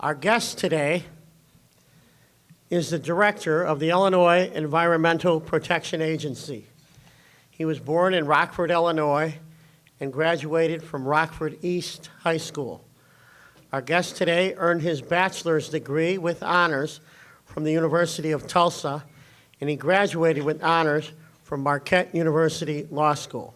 Our guest today is the director of the Illinois Environmental Protection Agency. He was born in Rockford, Illinois, and graduated from Rockford East High School. Our guest today earned his bachelor's degree with honors from the University of Tulsa, and he graduated with honors from Marquette University Law School.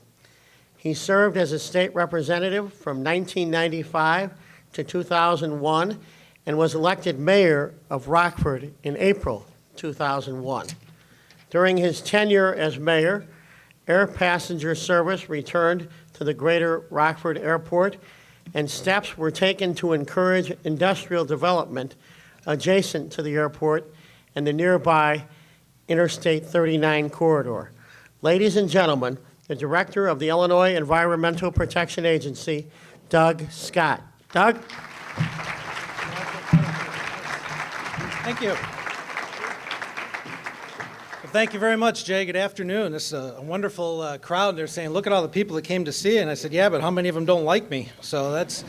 He served as a state representative from 1995 to 2001 and was elected mayor of Rockford in April 2001. During his tenure as mayor, air passenger service returned to the greater Rockford Airport, and steps were taken to encourage industrial development adjacent to the airport and the nearby Interstate 39 corridor. Ladies and gentlemen, the director of the Illinois Environmental Protection Agency, Doug Scott. Doug? Thank you. Well, thank you very much, Jay. Good afternoon. This is a wonderful crowd. They're saying, look at all the people that came to see it. And I said, yeah, but how many of them don't like me? So that's,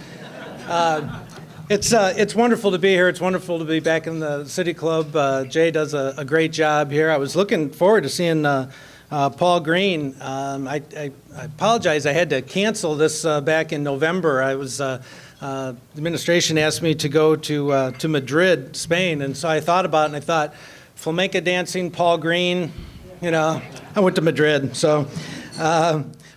it's wonderful to be here. It's wonderful to be back in the City Club. Jay does a great job here. I was looking forward to seeing Paul Green. I apologize. I had to cancel this back in November. I was the administration asked me to go to Madrid, Spain, and so I thought about it, and I thought, flamenco dancing, Paul Green, you know, I went to Madrid. So,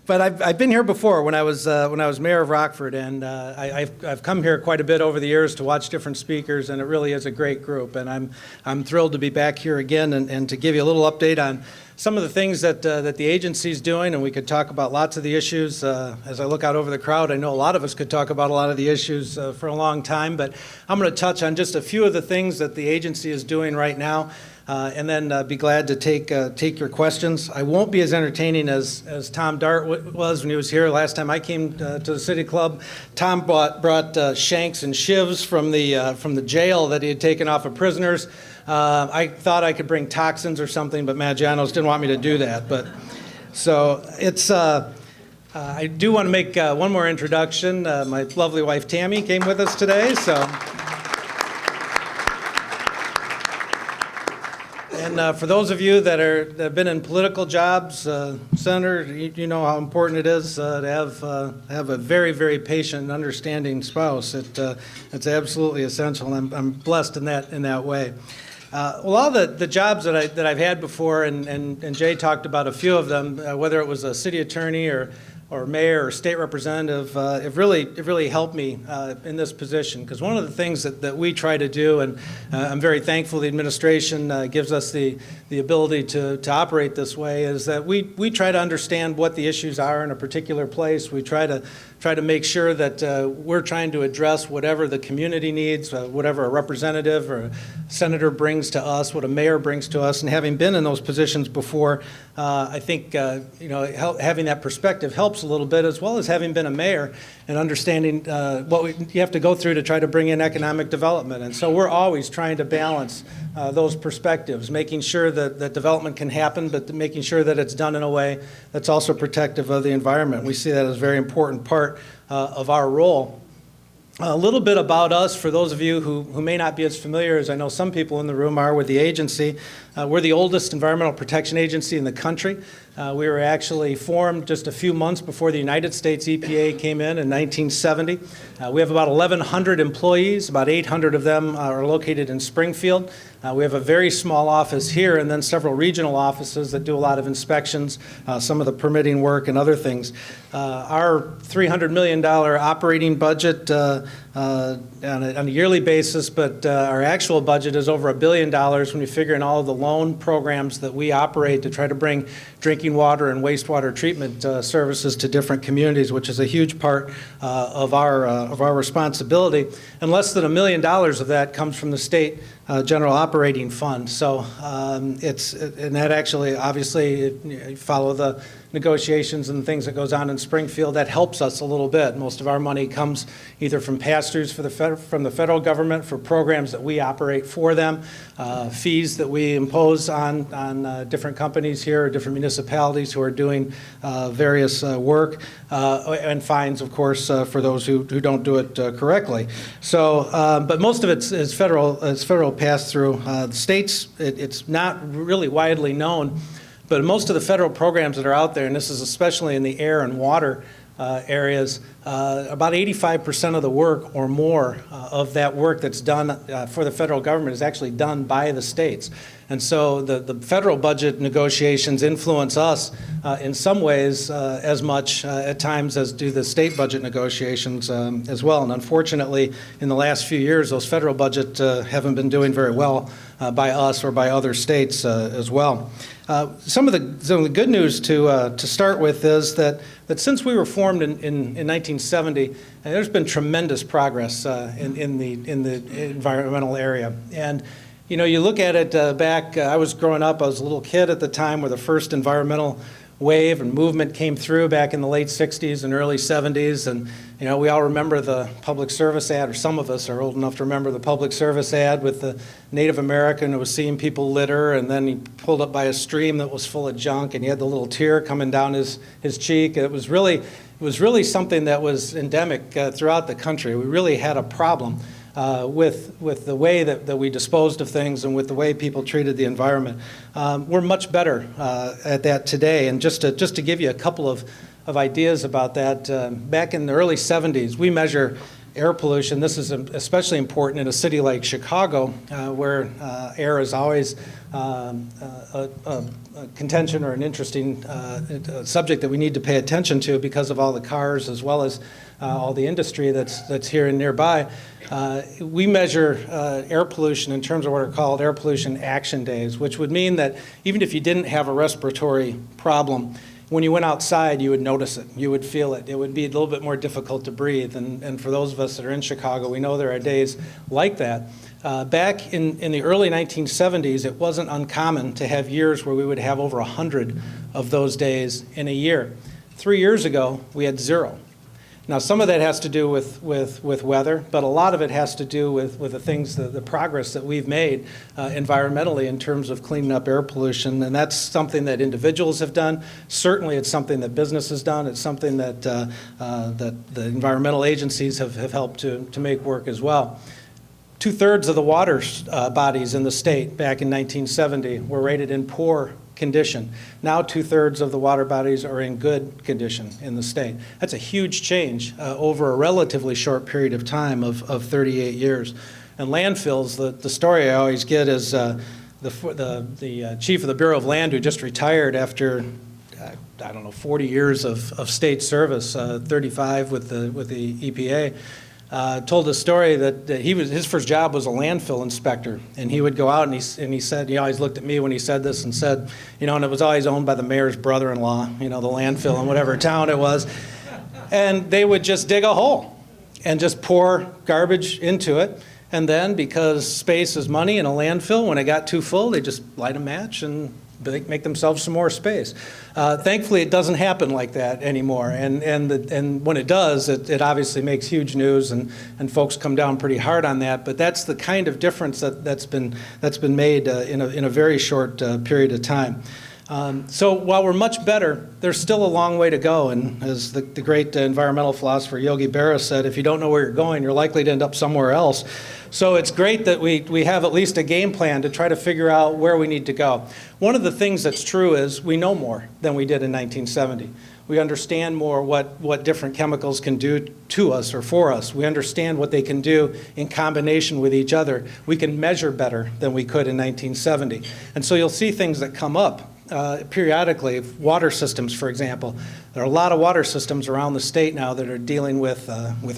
but I've been here before when I was mayor of Rockford, and I've come here quite a bit over the years to watch different speakers, and it really is a great group, and I'm thrilled to be back here again and to give you a little update on some of the things that the agency's doing, and we could talk about lots of the issues. As I look out over the crowd, I know a lot of us could talk about a lot of the issues for a long time, but I'm going to touch on just a few of the things that the agency is doing right now, and then be glad to take your questions. I won't be as entertaining as Tom Dart was when he was here last time I came to the City Club. Tom brought shanks and shivs from the jail that he had taken off of prisoners. I thought I could bring toxins or something, but Maggiano's didn't want me to do that. But so it's. I do want to make one more introduction. My lovely wife Tammy came with us today. So, and for those of you that have been in political jobs, Senator, you know how important it is to have a very, very patient and understanding spouse. It's absolutely essential. I'm blessed in that way. Well, all the jobs that I've had before, and Jay talked about a few of them, whether it was a city attorney or mayor or state representative, it really helped me in this position. Because one of the things that we try to do, and I'm very thankful the administration gives us the ability to operate this way, is that we try to understand what the issues are in a particular place. We try to make sure that we're trying to address whatever the community needs, whatever a representative or a senator brings to us, what a mayor brings to us. And having been in those positions before, I think having that perspective helps a little bit, as well as having been a mayor and understanding what you have to go through to try to bring in economic development. And so we're always trying to balance those perspectives, making sure that development can happen, but making sure that it's done in a way that's also protective of the environment. We see that as a very important part of our role. A little bit about us, for those of you who may not be as familiar as I know some people in the room are with the agency. We're the oldest environmental protection agency in the country. We were actually formed just a few months before the United States EPA came in 1970. We have about 1,100 employees. About 800 of them are located in Springfield. We have a very small office here, and then several regional offices that do a lot of inspections, some of the permitting work and other things. Our $300 million operating budget on a yearly basis, but our actual budget is over $1 billion when you figure in all of the loan programs that we operate to try to bring drinking water and wastewater treatment services to different communities, which is a huge part of our responsibility. And less than $1 million of that comes from the state general operating fund. So and that actually, obviously, you follow the negotiations and things that goes on in Springfield, that helps us a little bit. Most of our money comes either from pass-throughs from the federal government for programs that we operate for them, fees that we impose on different companies here, or different municipalities who are doing various work, and fines, of course, for those who don't do it correctly. So, but most of it is federal pass-through. The states, it's not really widely known, but most of the federal programs that are out there, and this is especially in the air and water areas, about 85% of the work or more of that work that's done for the federal government is actually done by the states. And so the federal budget negotiations influence us in some ways as much at times as do the state budget negotiations as well. And unfortunately, in the last few years, those federal budgets haven't been doing very well by us or by other states as well. Some of the good news to start with is that since we were formed in 1970, there's been tremendous progress in the environmental area. And you know, you look at it back, I was growing up, I was a little kid at the time where the first environmental wave and movement came through back in the late 60s and early 70s. And, you know, we all remember the public service ad, or some of us are old enough to remember the public service ad with the Native American who was seeing people litter, and then he pulled up by a stream that was full of junk, and he had the little tear coming down his cheek. It was really something that was endemic throughout the country. We really had a problem with the way that we disposed of things and with the way people treated the environment. We're much better at that today. And just to give you a couple of ideas about that, back in the early 70s, we measure air pollution. This is especially important in a city like Chicago, where air is always a contention or an interesting subject that we need to pay attention to because of all the cars as well as all the industry that's here and nearby. We measure air pollution in terms of what are called air pollution action days, which would mean that even if you didn't have a respiratory problem, when you went outside, you would notice it. You would feel it. It would be a little bit more difficult to breathe. And for those of us that are in Chicago, we know there are days like that. Back in the early 1970s, it wasn't uncommon to have years where we would have over 100 of those days in a year. 3 years ago, we had 0. Now, some of that has to do with weather, but a lot of it has to do with the things, the progress that we've made environmentally in terms of cleaning up air pollution. And that's something that individuals have done. Certainly, it's something that business has done. It's something that the environmental agencies have helped to make work as well. 2/3 of the water bodies in the state back in 1970 were rated in poor condition. Now 2/3 of the water bodies are in good condition in the state. That's a huge change over a relatively short period of time of 38 years. And landfills, the story I always get is the chief of the Bureau of Land, who just retired after, 40 years of state service, 35 with the EPA, told a story that his first job was a landfill inspector, and he would go out and he said, he always looked at me when he said this and said, and it was always owned by the mayor's brother-in-law, the landfill in whatever town it was, and they would just dig a hole and just pour garbage into it, and then because space is money in a landfill, when it got too full, they just light a match and make themselves some more space. Thankfully, it doesn't happen like that anymore, and when it does, it obviously makes huge news, and folks come down pretty hard on that. But that's the kind of difference that's been made in a very short period of time. So while we're much better, there's still a long way to go. And as the great environmental philosopher Yogi Berra said, if you don't know where you're going, you're likely to end up somewhere else. So it's great that we have at least a game plan to try to figure out where we need to go. One of the things that's true is we know more than we did in 1970. We understand more what different chemicals can do to us or for us. We understand what they can do in combination with each other. We can measure better than we could in 1970. And so you'll see things that come up periodically. Water systems, for example. There are a lot of water systems around the state now that are dealing with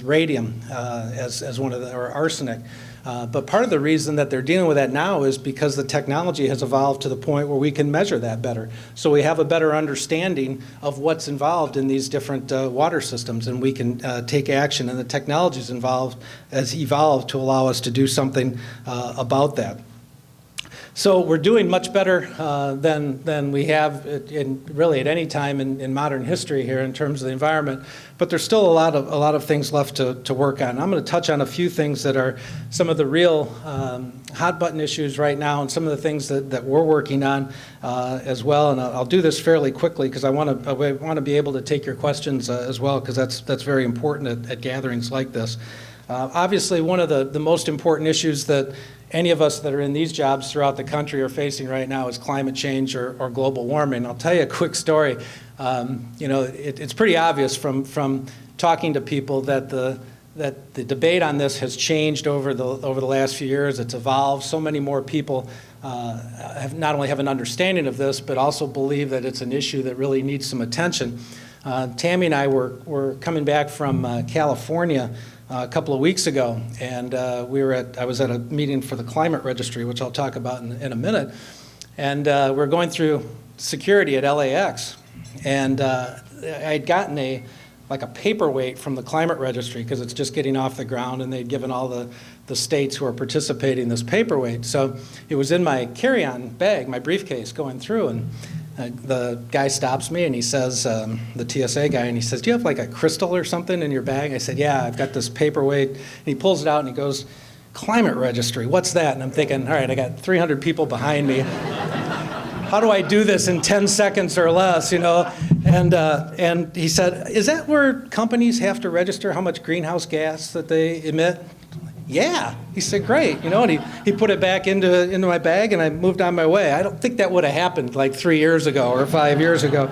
radium as one of or arsenic But part of the reason that they're dealing with that now is because the technology has evolved to the point where we can measure that better. So we have a better understanding of what's involved in these different water systems, and we can take action, and the technologies involved has evolved to allow us to do something about that. So we're doing much better than we have really at any time in modern history here in terms of the environment, but there's still a lot of things left to work on. I'm going to touch on a few things that are some of the real hot button issues right now, and some of the things that we're working on as well. And I'll do this fairly quickly because I want to be able to take your questions as well, because that's very important at gatherings like this. Obviously, one of the most important issues that any of us that are in these jobs throughout the country are facing right now is climate change or global warming. I'll tell you a quick story. It's pretty obvious from talking to people that the debate on this has changed over the last few years. It's evolved. So many more people not only have an understanding of this, but also believe that it's an issue that really needs some attention. Tammy and I were coming back from California a couple of weeks ago, and I was at a meeting for the Climate Registry, which I'll talk about in a minute, and we're going through security at LAX, and I'd gotten a paperweight from the Climate Registry because it's just getting off the ground, and they'd given all the states who are participating this paperweight. So it was in my carry-on bag, my briefcase, going through, and the guy stops me and he says, the TSA guy, and he says, "Do you have like a crystal or something in your bag?" I said, "Yeah, I've got this paperweight." And he pulls it out and he goes, "Climate Registry, what's that?" And I'm thinking, all right, I got 300 people behind me. How do I do this in 10 seconds or less, And he said, "Is that where companies have to register how much greenhouse gas that they emit?" "Yeah." He said, "Great." And he put it back into my bag, and I moved on my way. I don't think that would have happened like 3 years ago or 5 years ago.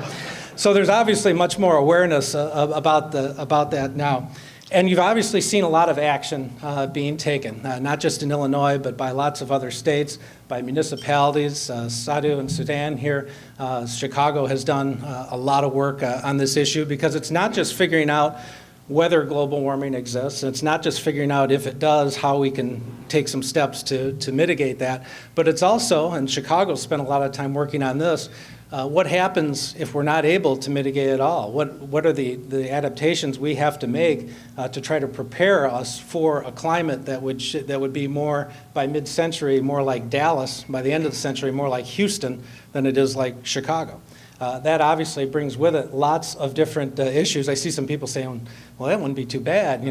So there's obviously much more awareness about that now. And you've obviously seen a lot of action being taken, not just in Illinois, but by lots of other states, by municipalities. Sadhu and Sudan here, Chicago has done a lot of work on this issue, because it's not just figuring out whether global warming exists. It's not just figuring out if it does, how we can take some steps to mitigate that, but it's also, and Chicago spent a lot of time working on this, what happens if we're not able to mitigate at all? What are the adaptations we have to make to try to prepare us for a climate that would be more, by mid-century, more like Dallas, by the end of the century, more like Houston than it is like Chicago? That obviously brings with it lots of different issues. I see some people saying, "Well, that wouldn't be too bad,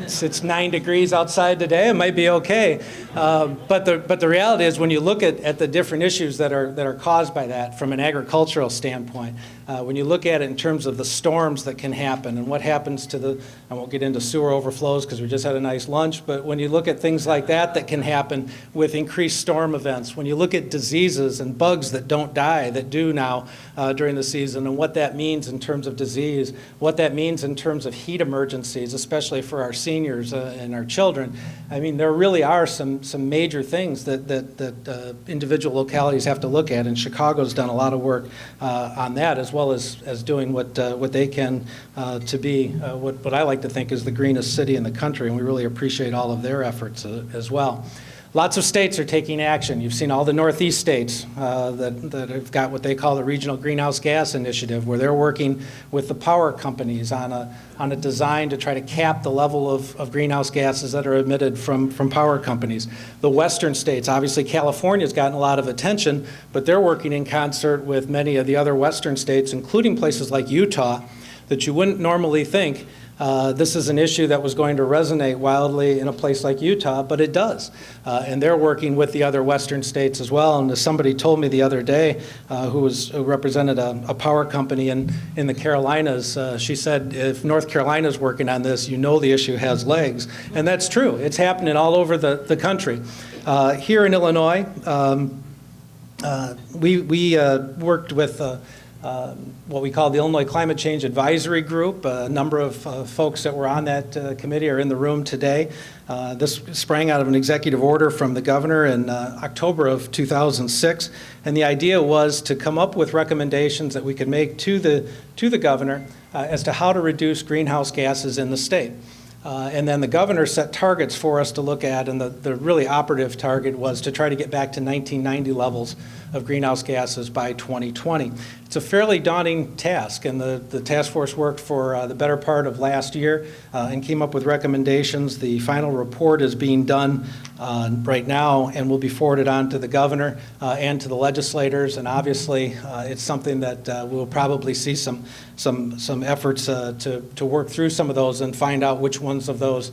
It's 9 degrees outside today, it might be okay." But the reality is, when you look at the different issues that are caused by that from an agricultural standpoint, when you look at it in terms of the storms that can happen and what happens to I won't get into sewer overflows because we just had a nice lunch, but when you look at things like that can happen with increased storm events, when you look at diseases and bugs that don't die, that do now during the season, and what that means in terms of disease, what that means in terms of heat emergencies, especially for our seniors and our children. I mean, there really are some major things that individual localities have to look at, and Chicago's done a lot of work on that, as well as doing what they can to be what I like to think is the greenest city in the country, and we really appreciate all of their efforts as well. Lots of states are taking action. You've seen all the Northeast states that have got what they call the Regional Greenhouse Gas Initiative, where they're working with the power companies on a design to try to cap the level of greenhouse gases that are emitted from power companies. The Western states, obviously California's gotten a lot of attention, but they're working in concert with many of the other Western states, including places like Utah, that you wouldn't normally think this is an issue that was going to resonate wildly in a place like Utah, but it does. And they're working with the other Western states as well. And as somebody told me the other day, who represented a power company in the Carolinas, she said, if North Carolina's working on this, the issue has legs. And that's true. It's happening all over the country. Here in Illinois, we worked with what we call the Illinois Climate Change Advisory Group. A number of folks that were on that committee are in the room today. This sprang out of an executive order from the governor in October of 2006, and the idea was to come up with recommendations that we could make to the governor as to how to reduce greenhouse gases in the state. And then the governor set targets for us to look at, and the really operative target was to try to get back to 1990 levels of greenhouse gases by 2020. It's a fairly daunting task, and the task force worked for the better part of last year and came up with recommendations. The final report is being done right now and will be forwarded on to the governor and to the legislators, and obviously it's something that we'll probably see some efforts to work through some of those and find out which ones of those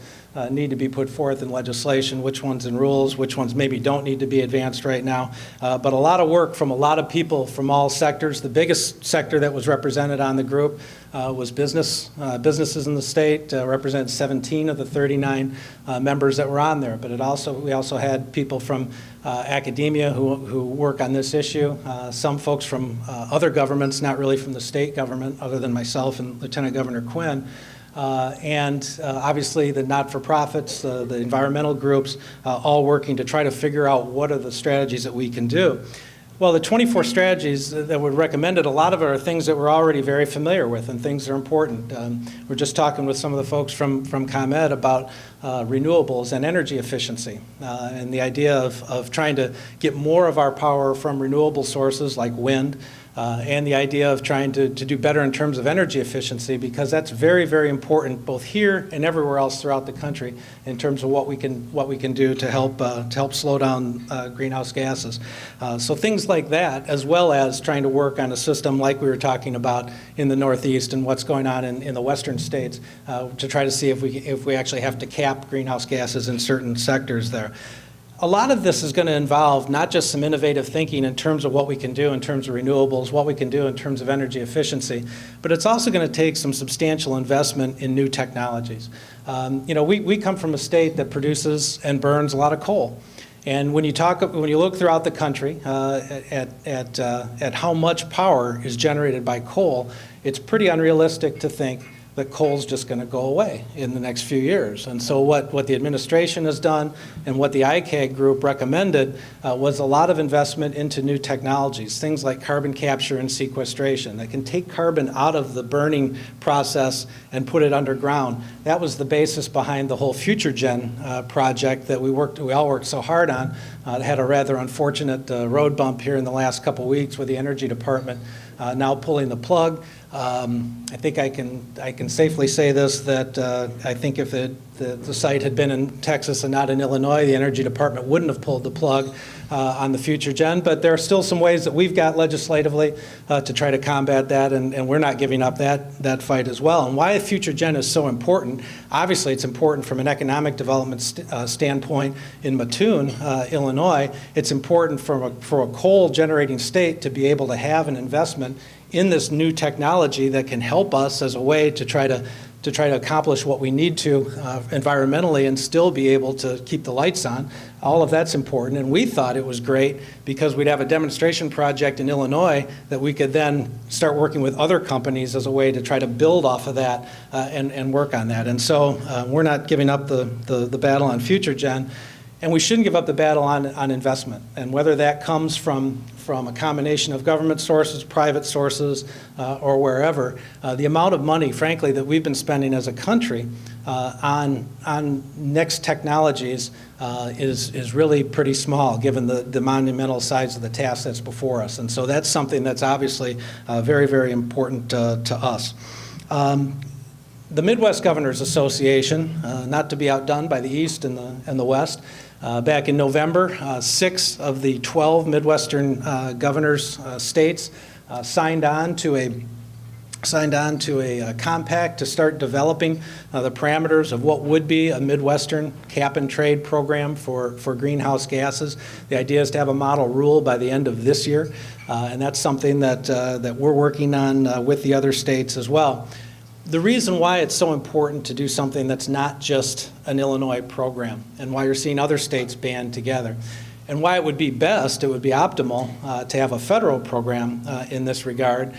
need to be put forth in legislation, which ones in rules, which ones maybe don't need to be advanced right now. But a lot of work from a lot of people from all sectors. The biggest sector that was represented on the group was business. Businesses in the state represent 17 of the 39 members that were on there. But we also had people from academia who work on this issue. Some folks from other governments, not really from the state government, other than myself and Lieutenant Governor Quinn. And obviously the not-for-profits, the environmental groups, all working to try to figure out what are the strategies that we can do. Well, the 24 strategies that were recommended, a lot of it are things that we're already very familiar with and things that are important. We're just talking with some of the folks from ComEd about renewables and energy efficiency and the idea of trying to get more of our power from renewable sources like wind. And the idea of trying to do better in terms of energy efficiency, because that's very, very important both here and everywhere else throughout the country in terms of what we can do to help slow down greenhouse gases. So things like that, as well as trying to work on a system like we were talking about in the Northeast and what's going on in the western states to try to see if we actually have to cap greenhouse gases in certain sectors there. A lot of this is going to involve not just some innovative thinking in terms of what we can do in terms of renewables, what we can do in terms of energy efficiency, but it's also going to take some substantial investment in new technologies. We come from a state that produces and burns a lot of coal. And when you look throughout the country at how much power is generated by coal, it's pretty unrealistic to think that coal's just going to go away in the next few years. And so what the administration has done and what the ICAG group recommended was a lot of investment into new technologies, things like carbon capture and sequestration that can take carbon out of the burning process and put it underground. That was the basis behind the whole FutureGen project that we all worked so hard on. It had a rather unfortunate road bump here in the last couple weeks with the Energy Department now pulling the plug. I think I can safely say this, that I think if the site had been in Texas and not in Illinois, the Energy Department wouldn't have pulled the plug on the FutureGen. But there are still some ways that we've got legislatively to try to combat that, and we're not giving up that fight as well. And why FutureGen is so important, obviously it's important from an economic development standpoint in Mattoon, Illinois. It's important for a coal-generating state to be able to have an investment in this new technology that can help us as a way to try to accomplish what we need to environmentally and still be able to keep the lights on. All of that's important, and we thought it was great because we'd have a demonstration project in Illinois that we could then start working with other companies as a way to try to build off of that and work on that. And so we're not giving up the battle on FutureGen. And we shouldn't give up the battle on investment. And whether that comes from a combination of government sources, private sources, or wherever, the amount of money, frankly, that we've been spending as a country on next technologies is really pretty small, given the monumental size of the task that's before us. And so that's something that's obviously very, very important to us. The Midwest Governors Association, not to be outdone by the East and the West, back in November, 6 of the 12 Midwestern governors states signed on to a compact to start developing the parameters of what would be a Midwestern cap-and-trade program for greenhouse gases. The idea is to have a model rule by the end of this year, and that's something that we're working on with the other states as well. The reason why it's so important to do something that's not just an Illinois program, and why you're seeing other states band together, and why it would be optimal to have a federal program in this regard,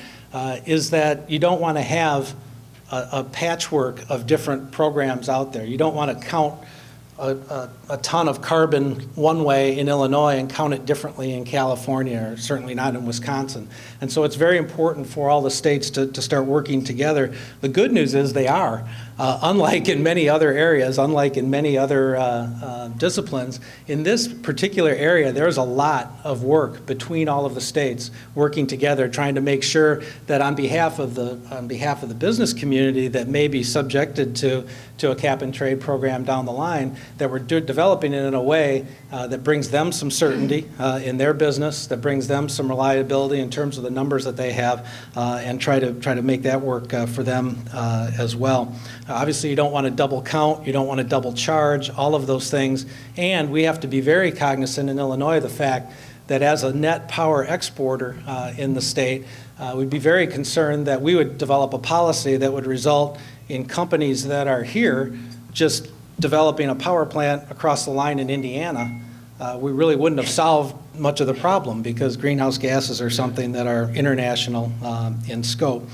is that you don't want to have a patchwork of different programs out there. You don't want to count a ton of carbon one way in Illinois and count it differently in California, or certainly not in Wisconsin. And so it's very important for all the states to start working together. The good news is they are. Unlike in many other areas, unlike in many other disciplines, in this particular area, there's a lot of work between all of the states working together, trying to make sure that on behalf of the business community that may be subjected to a cap and trade program down the line, that we're developing it in a way that brings them some certainty in their business, that brings them some reliability in terms of the numbers that they have, and try to make that work for them as well. Obviously, you don't want to double count, you don't want to double charge, all of those things. And we have to be very cognizant in Illinois of the fact that as a net power exporter in the state, we'd be very concerned that we would develop a policy that would result in companies that are here just developing a power plant across the line in Indiana. We really wouldn't have solved much of the problem because greenhouse gases are something that are international in scope.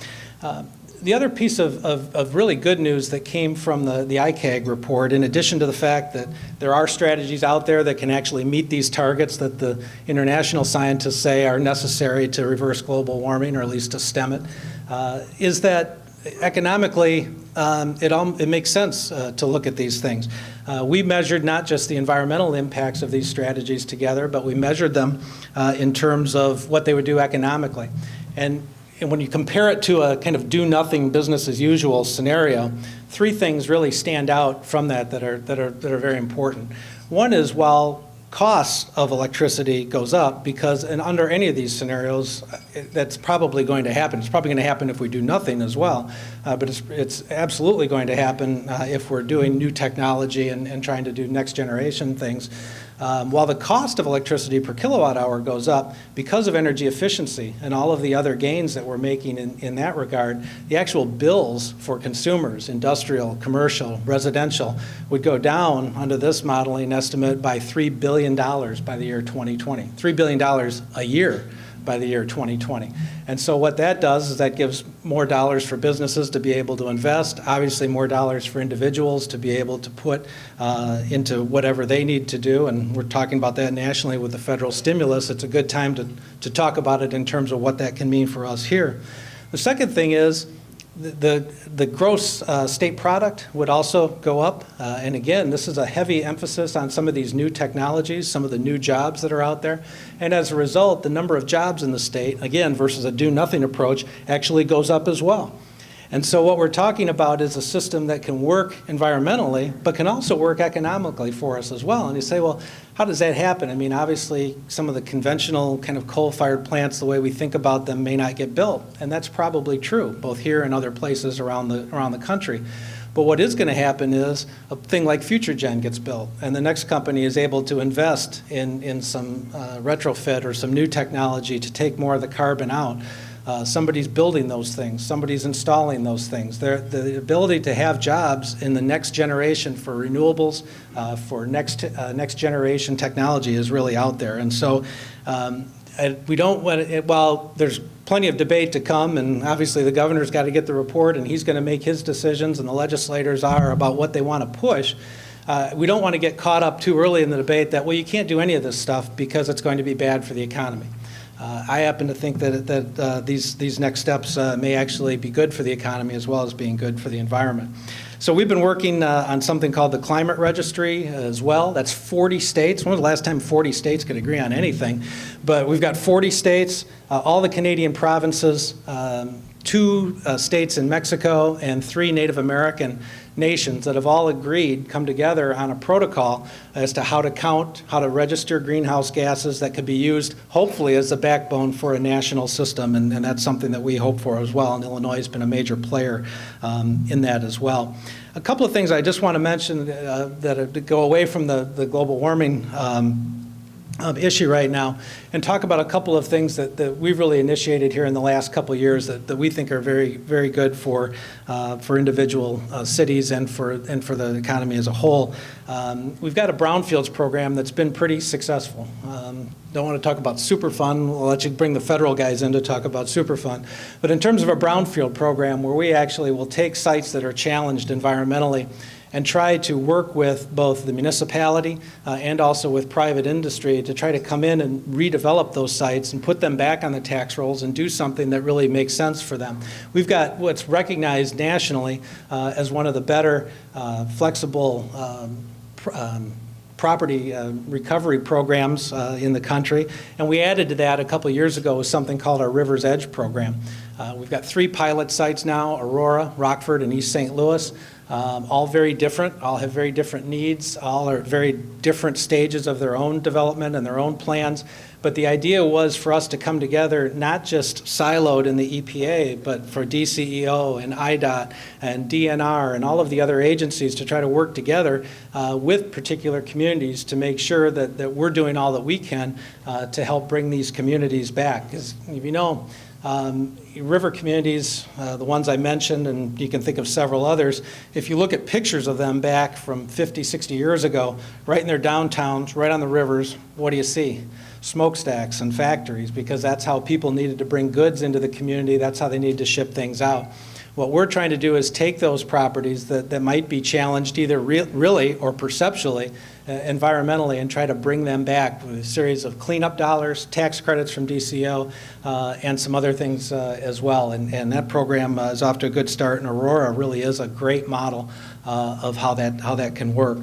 The other piece of really good news that came from the ICAG report, in addition to the fact that there are strategies out there that can actually meet these targets that the international scientists say are necessary to reverse global warming, or at least to stem it, is that economically it makes sense to look at these things. We measured not just the environmental impacts of these strategies together, but we measured them in terms of what they would do economically. And when you compare it to a kind of do-nothing business-as-usual scenario, three things really stand out from that are very important. One is, while cost of electricity goes up, because under any of these scenarios, that's probably going to happen. It's probably going to happen if we do nothing as well, but it's absolutely going to happen if we're doing new technology and trying to do next-generation things. While the cost of electricity per kilowatt hour goes up because of energy efficiency and all of the other gains that we're making in that regard, the actual bills for consumers, industrial, commercial, residential, would go down under this modeling estimate by $3 billion by the year 2020. $3 billion a year by the year 2020. And so what that does is that gives more dollars for businesses to be able to invest, obviously more dollars for individuals to be able to put into whatever they need to do, and we're talking about that nationally with the federal stimulus. It's a good time to talk about it in terms of what that can mean for us here. The second thing is the gross state product would also go up. And again, this is a heavy emphasis on some of these new technologies, some of the new jobs that are out there. And as a result, the number of jobs in the state, again, versus a do-nothing approach, actually goes up as well. And so what we're talking about is a system that can work environmentally, but can also work economically for us as well. And you say, well, how does that happen? I mean, obviously, some of the conventional kind of coal-fired plants, the way we think about them, may not get built. And that's probably true, both here and other places around the country. But what is going to happen is a thing like FutureGen gets built, and the next company is able to invest in some retrofit or some new technology to take more of the carbon out. Somebody's building those things. Somebody's installing those things. The ability to have jobs in the next generation for renewables, for next generation technology is really out there. And so we don't want to, while there's plenty of debate to come, and obviously the governor's got to get the report and he's going to make his decisions, and the legislators are about what they want to push. We don't want to get caught up too early in the debate that, well, you can't do any of this stuff because it's going to be bad for the economy. I happen to think that these next steps may actually be good for the economy as well as being good for the environment. So we've been working on something called the Climate Registry as well. That's 40 states. When was the last time 40 states could agree on anything? But we've got 40 states, all the Canadian provinces, 2 states in Mexico, and 3 Native American nations that have all agreed, come together on a protocol as to how to count, how to register greenhouse gases that could be used, hopefully, as the backbone for a national system, and that's something that we hope for as well, and Illinois has been a major player in that as well. A couple of things I just want to mention that go away from the global warming issue right now, and talk about a couple of things that we've really initiated here in the last couple of years that we think are very, very good for individual cities and for the economy as a whole. We've got a brownfields program that's been pretty successful. Don't want to talk about Superfund. We'll let you bring the federal guys in to talk about Superfund. But in terms of a brownfield program where we actually will take sites that are challenged environmentally and try to work with both the municipality and also with private industry to try to come in and redevelop those sites and put them back on the tax rolls and do something that really makes sense for them. We've got what's recognized nationally as one of the better flexible property recovery programs in the country. And we added to that a couple of years ago with something called our River's Edge program. We've got 3 pilot sites now, Aurora, Rockford, and East St. Louis. All very different, all have very different needs, all are at very different stages of their own development and their own plans. But the idea was for us to come together, not just siloed in the EPA, but for DCEO and IDOT and DNR and all of the other agencies to try to work together with particular communities to make sure that we're doing all that we can to help bring these communities back. Because if you know, river communities, the ones I mentioned, and you can think of several others, if you look at pictures of them back from 50, 60 years ago, right in their downtowns, right on the rivers, what do you see? Smokestacks and factories, because that's how people needed to bring goods into the community, that's how they needed to ship things out. What we're trying to do is take those properties that might be challenged either really or perceptually, environmentally, and try to bring them back with a series of cleanup dollars, tax credits from DCO, and some other things as well. And that program is off to a good start, and Aurora really is a great model of how that can work.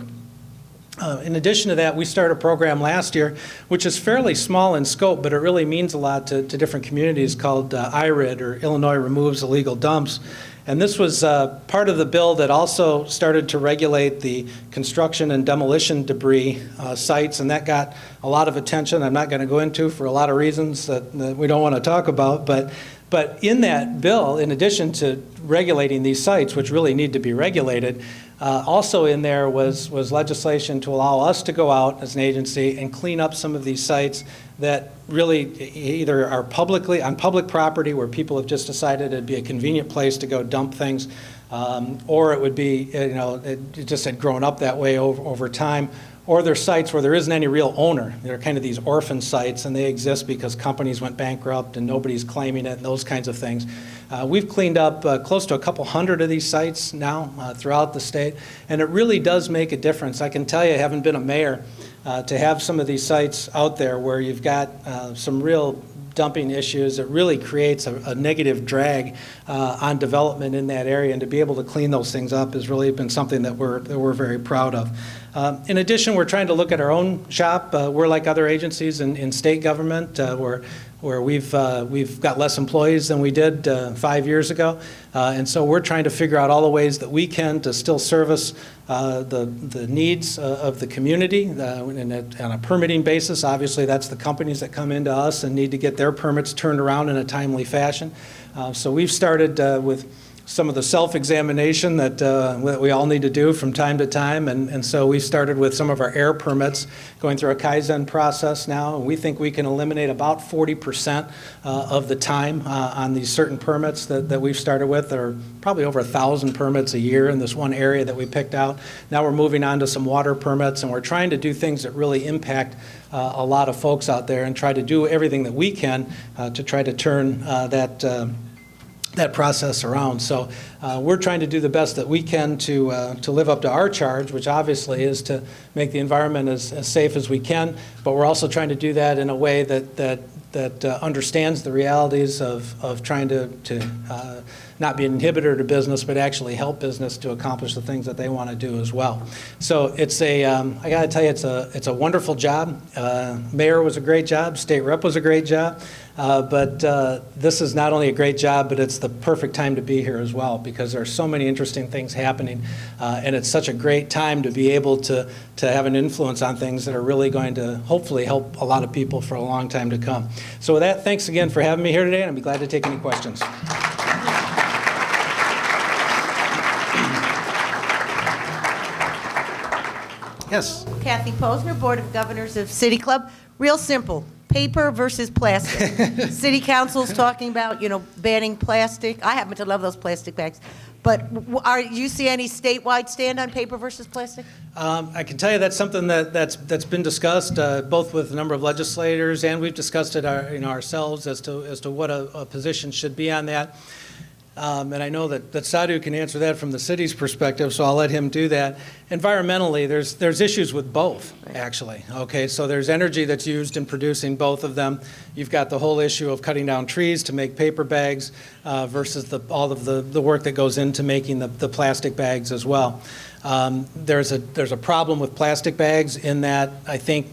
In addition to that, we started a program last year, which is fairly small in scope, but it really means a lot to different communities, called IRID, or Illinois Removes Illegal Dumps. And this was part of the bill that also started to regulate the construction and demolition debris sites, and that got a lot of attention. I'm not going to go into for a lot of reasons that we don't want to talk about, but in that bill, in addition to regulating these sites, which really need to be regulated, also in there was legislation to allow us to go out as an agency and clean up some of these sites that really either are on public property where people have just decided it'd be a convenient place to go dump things, or it would be, it just had grown up that way over time, or they're sites where there isn't any real owner. They're kind of these orphan sites, and they exist because companies went bankrupt and nobody's claiming it and those kinds of things. We've cleaned up close to a couple hundred of these sites now throughout the state, and it really does make a difference. I can tell you, having been a mayor, to have some of these sites out there where you've got some real dumping issues, it really creates a negative drag on development in that area, and to be able to clean those things up has really been something that we're very proud of. In addition, we're trying to look at our own shop. We're like other agencies in state government where we've got less employees than we did 5 years ago. And so we're trying to figure out all the ways that we can to still service the needs of the community on a permitting basis. Obviously, that's the companies that come into us and need to get their permits turned around in a timely fashion. So we've started with some of the self-examination that we all need to do from time to time. And so we started with some of our air permits, going through a Kaizen process now. And we think we can eliminate about 40% of the time on these certain permits that we've started with. There are probably over 1,000 permits a year in this one area that we picked out. Now we're moving on to some water permits, and we're trying to do things that really impact a lot of folks out there and try to do everything that we can to try to turn that process around. So we're trying to do the best that we can to live up to our charge, which obviously is to make the environment as safe as we can, but we're also trying to do that in a way that understands the realities of trying to not be an inhibitor to business, but actually help business to accomplish the things that they want to do as well. So it's I got to tell you, it's a wonderful job. Mayor was a great job. State rep was a great job. But this is not only a great job, but it's the perfect time to be here as well, because there are so many interesting things happening, and it's such a great time to be able to have an influence on things that are really going to hopefully help a lot of people for a long time to come. So with that, thanks again for having me here today, and I'd be glad to take any questions. Yes. Kathy Posner, Board of Governors of City Club. Real simple, paper versus plastic. City Council's talking about, banning plastic. I happen to love those plastic bags. But do you see any statewide stand on paper versus plastic? I can tell you that's something that's been discussed both with a number of legislators, and we've discussed it ourselves as to what a position should be on that. And I know that Sadhu can answer that from the city's perspective, so I'll let him do that. Environmentally, there's issues with both, actually. Okay, so there's energy that's used in producing both of them. You've got the whole issue of cutting down trees to make paper bags versus all of the work that goes into making the plastic bags as well. There's a problem with plastic bags in that I think,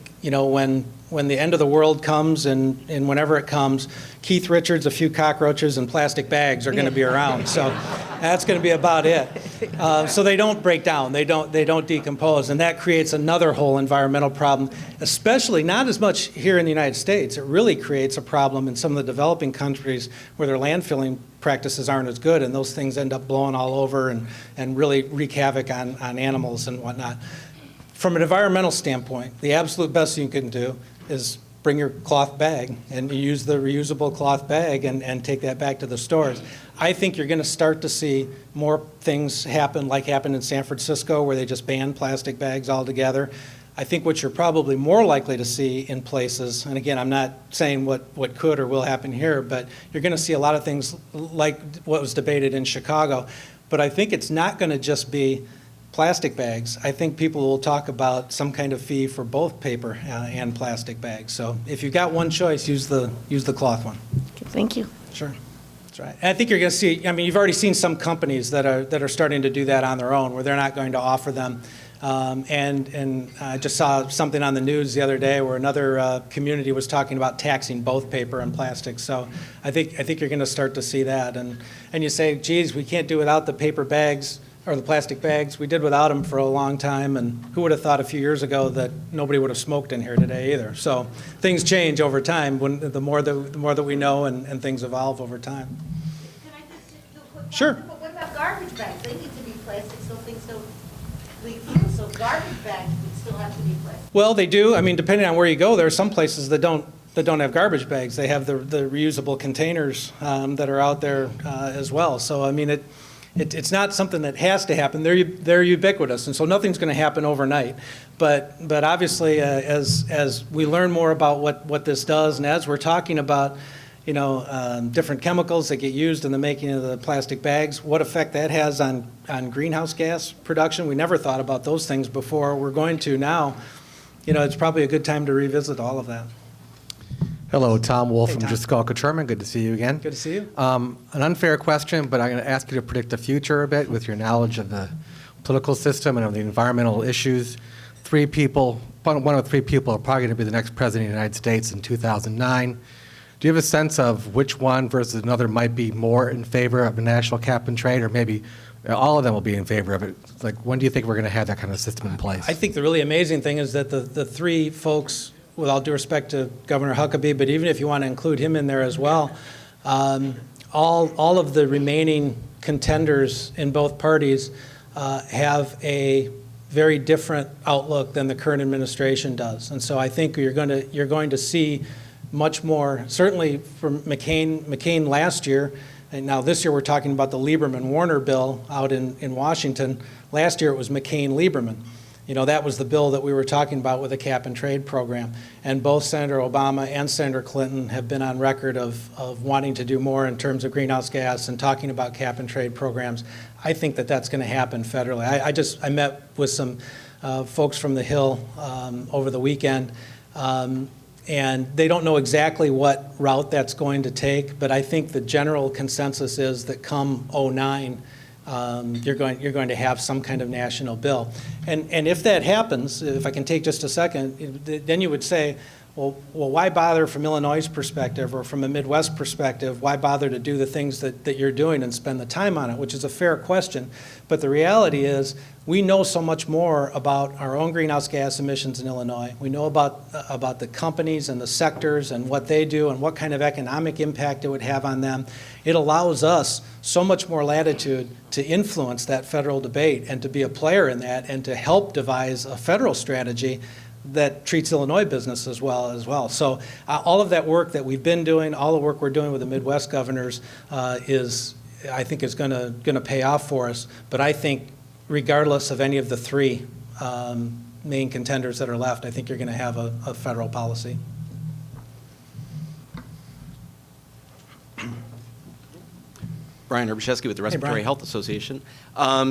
when the end of the world comes and whenever it comes, Keith Richards, a few cockroaches, and plastic bags are going to be around. So that's going to be about it. So they don't break down. They don't decompose. And that creates another whole environmental problem, especially not as much here in the United States. It really creates a problem in some of the developing countries where their landfilling practices aren't as good, and those things end up blowing all over and really wreak havoc on animals and whatnot. From an environmental standpoint, the absolute best you can do is bring your cloth bag and use the reusable cloth bag and take that back to the stores. I think you're going to start to see more things happen like happened in San Francisco where they just banned plastic bags altogether. I think what you're probably more likely to see in places, and again, I'm not saying what could or will happen here, but you're going to see a lot of things like what was debated in Chicago. But I think it's not going to just be plastic bags. I think people will talk about some kind of fee for both paper and plastic bags. So if you've got one choice, use the cloth one. Okay, thank you. Sure, that's right. And I think you're going to see. You've already seen some companies that are starting to do that on their own, where they're not going to offer them. And I just saw something on the news the other day where another community was talking about taxing both paper and plastic. So I think you're going to start to see that. And you say, geez, we can't do without the paper bags or the plastic bags. We did without them for a long time, and who would have thought a few years ago that nobody would have smoked in here today either? So things change over time the more that we know and things evolve over time. Can I just do a quick Sure. comment? But what about garbage bags? They need to be plastic so things don't leak through, so garbage bags would still have to be plastic. Well, they do. Depending on where you go, there are some places that don't have garbage bags. They have the reusable containers that are out there as well. So it's not something that has to happen. They're ubiquitous, and so nothing's going to happen overnight. But obviously, as we learn more about what this does, and as we're talking about, different chemicals that get used in the making of the plastic bags, what effect that has on greenhouse gas production. We never thought about those things before. We're going to now. It's probably a good time to revisit all of that. Hello, Tom Wolf Hey, from Tom. Giscalca-Terman. Good to see you again. Good to see you. An unfair question, but I'm going to ask you to predict the future a bit with your knowledge of the political system and of the environmental issues. One of three people are probably going to be the next president of the United States in 2009. Do you have a sense of which one versus another might be more in favor of a national cap and trade, or maybe all of them will be in favor of it? Like, when do you think we're going to have that kind of system in place? I think the really amazing thing is that the three folks, with all due respect to Governor Huckabee, but even if you want to include him in there as well, all of the remaining contenders in both parties have a very different outlook than the current administration does. And so I think you're going to see much more, certainly from McCain last year, and now this year we're talking about the Lieberman-Warner bill out in Washington. Last year it was McCain-Lieberman. That was the bill that we were talking about with the cap and trade program. And both Senator Obama and Senator Clinton have been on record of wanting to do more in terms of greenhouse gas and talking about cap and trade programs. I think that that's going to happen federally. I met with some folks from the Hill over the weekend, and they don't know exactly what route that's going to take, but I think the general consensus is that come 2009, you're going to have some kind of national bill. And if that happens, if I can take just a second, then you would say, well, why bother from Illinois' perspective or from a Midwest perspective, why bother to do the things that you're doing and spend the time on it, which is a fair question. But the reality is we know so much more about our own greenhouse gas emissions in Illinois. We know about the companies and the sectors and what they do and what kind of economic impact it would have on them. It allows us so much more latitude to influence that federal debate and to be a player in that and to help devise a federal strategy that treats Illinois business as well. So all of that work that we've been doing, all the work we're doing with the Midwest governors I think is going to pay off for us. But I think regardless of any of the three main contenders that are left, I think you're going to have a federal policy. Brian Urbaszewski with the Respiratory Brian. Health Association.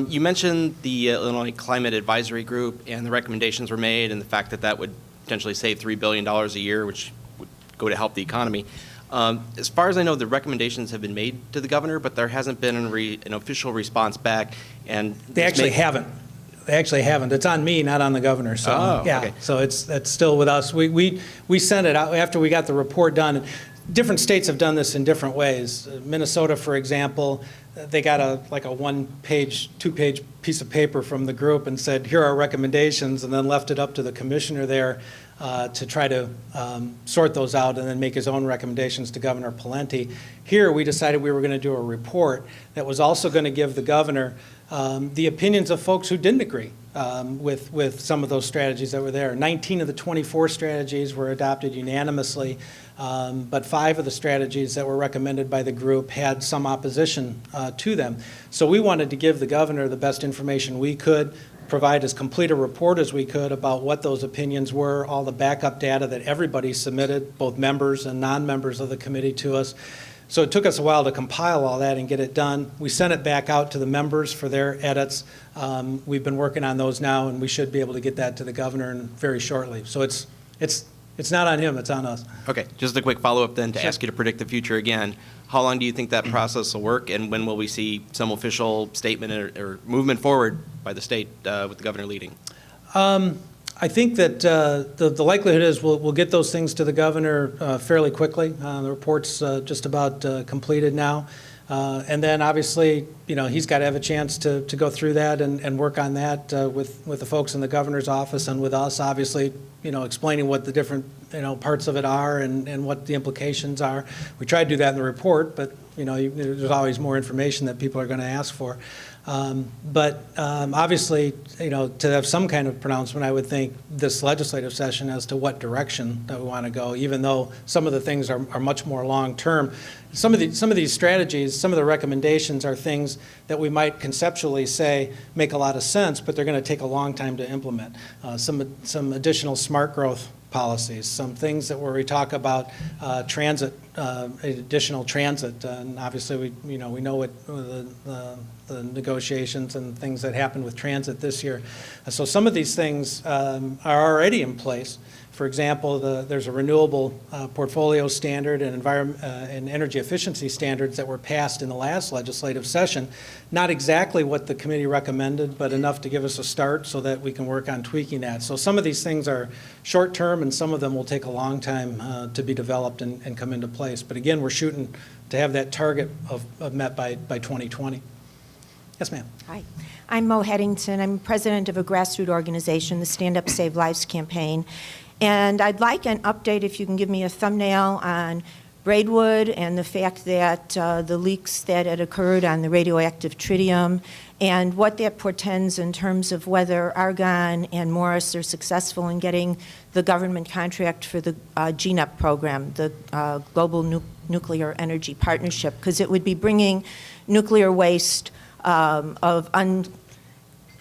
You mentioned the Illinois Climate Advisory Group and the recommendations were made and the fact that that would potentially save $3 billion a year, which would go to help the economy. As far as I know, the recommendations have been made to the governor, but there hasn't been an official response back. And They actually haven't. They actually haven't. It's on me, not on the governor. So, Oh, yeah. okay. So that's still with us. We sent it out after we got the report done. Different states have done this in different ways. Minnesota, for example, they got a one-page, two-page piece of paper from the group and said, here are our recommendations, and then left it up to the commissioner there to try to sort those out and then make his own recommendations to Governor Pawlenty. Here, we decided we were going to do a report that was also going to give the governor the opinions of folks who didn't agree with some of those strategies that were there. 19 of the 24 strategies were adopted unanimously, but 5 of the strategies that were recommended by the group had some opposition to them. So we wanted to give the governor the best information we could, provide as complete a report as we could about what those opinions were, all the backup data that everybody submitted, both members and non-members of the committee to us. So it took us a while to compile all that and get it done. We sent it back out to the members for their edits. We've been working on those now, and we should be able to get that to the governor very shortly. So it's not on him, it's on us. Okay, just a quick follow-up then to ask you to predict the future again. How long do you think that process will work, and when will we see some official statement or movement forward by the state with the governor leading? I think that the likelihood is we'll get those things to the governor fairly quickly. The report's just about completed now. And then obviously, he's got to have a chance to go through that and work on that with the folks in the governor's office and with us, obviously, explaining what the different, parts of it are and what the implications are. We try to do that in the report, but, there's always more information that people are going to ask for. But obviously, to have some kind of pronouncement, I would think this legislative session as to what direction that we want to go, even though some of the things are much more long-term. Some of these strategies, some of the recommendations are things that we might conceptually say make a lot of sense, but they're going to take a long time to implement. Some additional smart growth policies, some things where we talk about transit, additional transit, and obviously we know what the negotiations and things that happened with transit this year. So some of these things are already in place. For example, there's a renewable portfolio standard and energy efficiency standards that were passed in the last legislative session. Not exactly what the committee recommended, but enough to give us a start so that we can work on tweaking that. So some of these things are short-term, and some of them will take a long time to be developed and come into place. But again, we're shooting to have that target of met by 2020. Yes, ma'am. Hi, I'm Mo Headington. I'm president of a grassroots organization, the Stand Up Save Lives campaign. And I'd like an update, if you can give me a thumbnail on Braidwood and the fact that the leaks that had occurred on the radioactive tritium and what that portends in terms of whether Argonne and Morris are successful in getting the government contract for the GNEP program, the Global Nuclear Energy Partnership, because it would be bringing nuclear waste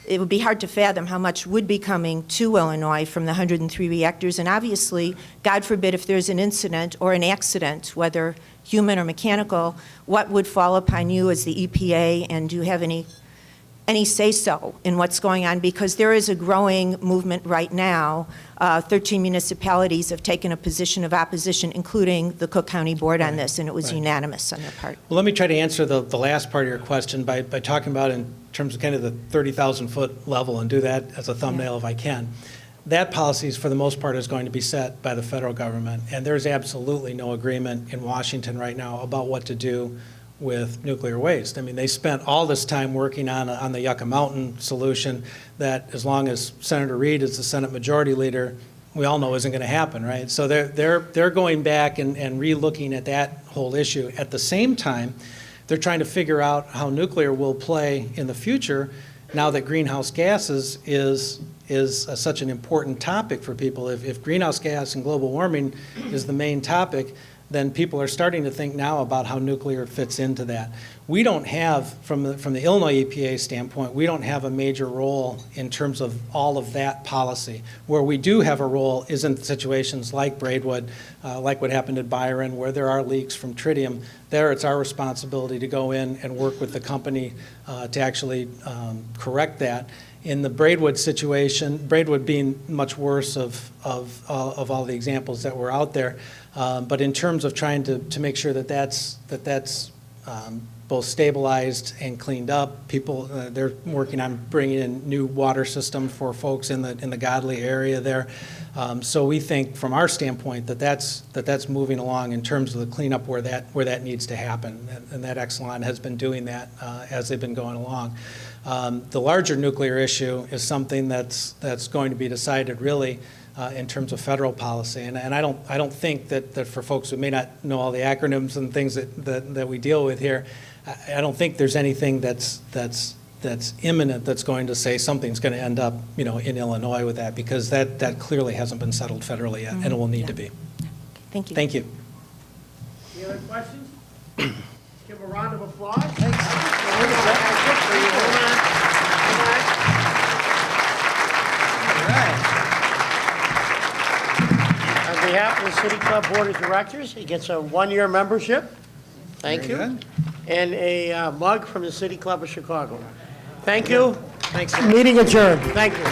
it would be hard to fathom how much would be coming to Illinois from the 103 reactors. And obviously, God forbid, if there's an incident or an accident, whether human or mechanical, what would fall upon you as the EPA, and do you have any say-so in what's going on? Because there is a growing movement right now. 13 municipalities have taken a position of opposition, including the Cook County Board on this, and it was unanimous on their part. Well, let me try to answer the last part of your question by talking about in terms of kind of the 30,000-foot level, and do that as a thumbnail if I can. That policy, for the most part, is going to be set by the federal government, and there's absolutely no agreement in Washington right now about what to do with nuclear waste. I mean, they spent all this time working on the Yucca Mountain solution that, as long as Senator Reid is the Senate Majority Leader, we all know isn't going to happen, right? So they're going back and re-looking at that whole issue. At the same time, they're trying to figure out how nuclear will play in the future now that greenhouse gases is such an important topic for people. If greenhouse gas and global warming is the main topic, then people are starting to think now about how nuclear fits into that. we don't have, from the Illinois EPA standpoint, we don't have a major role in terms of all of that policy. Where we do have a role is in situations like Braidwood, like what happened at Byron, where there are leaks from tritium. There, it's our responsibility to go in and work with the company to actually correct that. In the Braidwood situation, Braidwood being much worse of all the examples that were out there, but in terms of trying to make sure that that's both stabilized and cleaned up, people they're working on bringing in new water system for folks in the Godley area there. So we think, from our standpoint, that's moving along in terms of the cleanup where that needs to happen, and that Exelon has been doing that as they've been going along. The larger nuclear issue is something that's going to be decided really in terms of federal policy, and I don't think that for folks who may not know all the acronyms and things that we deal with here, I don't think there's anything that's imminent that's going to say something's going to end up in Illinois with that, because that clearly hasn't been settled federally yet, and it will need to be. Thank you. Thank you. Any other questions? Give a round of applause. On behalf of the City Club Board of Directors, he gets a one-year membership. Thank you. Very good. And a mug from the City Club of Chicago. Thank you. Thanks. Meeting adjourned. Thank you.